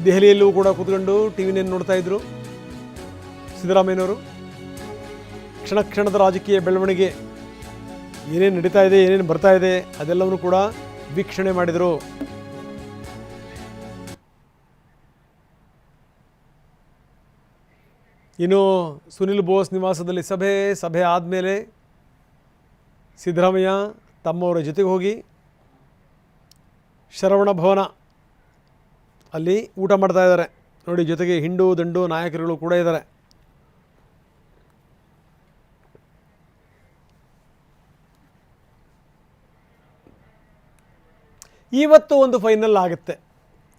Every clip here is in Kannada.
ದೆಹಲಿಯಲ್ಲೂ ಕೂಡ ಕೂತ್ಕೊಂಡು ಟಿ ವಿನ ನೋಡ್ತಾಯಿದ್ರು ಸಿದ್ದರಾಮಯ್ಯನವರು. ಕ್ಷಣ ಕ್ಷಣದ ರಾಜಕೀಯ ಬೆಳವಣಿಗೆ ಏನೇನು ನಡೀತಾ ಇದೆ, ಏನೇನು ಬರ್ತಾ ಇದೆ ಅದೆಲ್ಲವನ್ನೂ ಕೂಡ ವೀಕ್ಷಣೆ ಮಾಡಿದರು. ಇನ್ನು ಸುನಿಲ್ ಬೋಸ್ ನಿವಾಸದಲ್ಲಿ ಸಭೆ ಆದಮೇಲೆ ಸಿದ್ದರಾಮಯ್ಯ ತಮ್ಮವರ ಜೊತೆಗೆ ಹೋಗಿ ಶರವಣ ಭವನ ಅಲ್ಲಿ ಊಟ ಮಾಡ್ತಾ ಇದ್ದಾರೆ ನೋಡಿ. ಜೊತೆಗೆ ಹಿಂಡು ದಂಡು ನಾಯಕರುಗಳು ಕೂಡ ಇದ್ದಾರೆ. ಇವತ್ತು ಒಂದು ಫೈನಲ್ ಆಗುತ್ತೆ.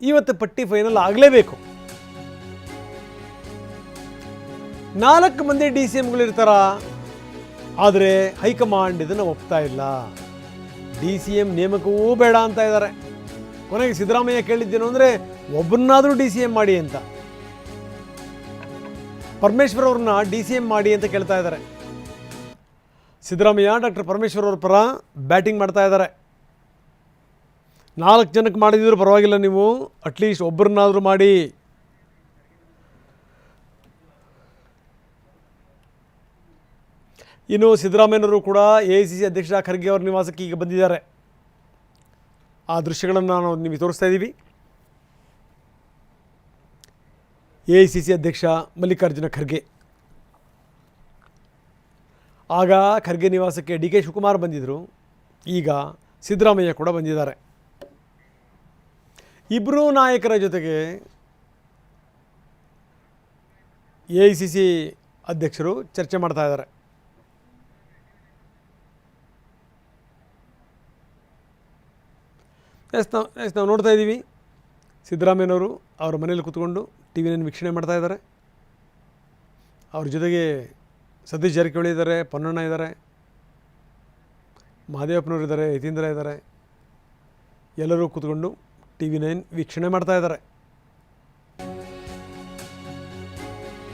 ಇವತ್ತು ಪಟ್ಟಿ ಫೈನಲ್ ಆಗಲೇಬೇಕು. 4 ಮಂದಿ ಡಿ ಸಿ ಎಂಗಳಿರ್ತಾರ. ಆದರೆ ಹೈಕಮಾಂಡ್ ಇದನ್ನು ಒಪ್ತಾ ಇಲ್ಲ. ಡಿ ಸಿ ಎಂ ನೇಮಕವೂ ಬೇಡ ಅಂತ ಇದ್ದಾರೆ. ಕೊನೆಗೆ ಸಿದ್ದರಾಮಯ್ಯ ಕೇಳಿದ್ದೇನು ಅಂದರೆ ಒಬ್ಬರನ್ನಾದರೂ ಡಿ ಸಿ ಎಂ ಮಾಡಿ ಅಂತ. ಪರಮೇಶ್ವರ್ ಅವ್ರನ್ನ ಡಿ ಸಿ ಎಂ ಮಾಡಿ ಅಂತ ಕೇಳ್ತಾ ಇದ್ದಾರೆ. ಸಿದ್ದರಾಮಯ್ಯ ಡಾಕ್ಟರ್ ಪರಮೇಶ್ವರ್ ಅವ್ರ ಪರ ಬ್ಯಾಟಿಂಗ್ ಮಾಡ್ತಾ ಇದ್ದಾರೆ. 4 ಜನಕ್ಕೆ ಮಾಡಿದ್ರು ಪರವಾಗಿಲ್ಲ, ನೀವು ಅಟ್ಲೀಸ್ಟ್ ಒಬ್ಬರನ್ನಾದರೂ ಮಾಡಿ. ಇನ್ನು ಸಿದ್ದರಾಮಯ್ಯನವರು ಕೂಡ AICC ಅಧ್ಯಕ್ಷ ಖರ್ಗೆ ಅವರ ನಿವಾಸಕ್ಕೆ ಈಗ ಬಂದಿದ್ದಾರೆ. ಆ ದೃಶ್ಯಗಳನ್ನು ನಾವು ನಿಮಗೆ ತೋರಿಸ್ತಾ ಇದ್ದೀವಿ. AICC ಅಧ್ಯಕ್ಷ ಮಲ್ಲಿಕಾರ್ಜುನ ಖರ್ಗೆ. ಆಗ ಖರ್ಗೆ ನಿವಾಸಕ್ಕೆ DK ಶಿವಕುಮಾರ್ ಬಂದಿದ್ದರು. ಈಗ ಸಿದ್ದರಾಮಯ್ಯ ಕೂಡ ಬಂದಿದ್ದಾರೆ. ಇಬ್ಬರೂ ನಾಯಕರ ಜೊತೆಗೆ AICC ಅಧ್ಯಕ್ಷರು ಚರ್ಚೆ ಮಾಡ್ತಾ ಇದ್ದಾರೆ. ನಾವು ನೋಡ್ತಾ ಇದ್ದೀವಿ ಸಿದ್ದರಾಮಯ್ಯನವರು ಅವರ ಮನೇಲಿ ಕೂತ್ಕೊಂಡು ಟಿ ವಿನ ವೀಕ್ಷಣೆ ಮಾಡ್ತಾ ಇದ್ದಾರೆ. ಅವ್ರ ಜೊತೆಗೆ ಸತೀಶ್ ಜಾರಕಿಹೊಳಿ ಇದ್ದಾರೆ, ಪೊನ್ನಣ್ಣ ಇದ್ದಾರೆ, ಮಹದೇವಪ್ಪನವರು ಇದ್ದಾರೆ, ಯತೀಂದ್ರ ಇದ್ದಾರೆ. ಎಲ್ಲರೂ ಕೂತ್ಕೊಂಡು ಟಿ ವಿ 9 ವೀಕ್ಷಣೆ ಮಾಡ್ತಾ ಇದ್ದಾರೆ.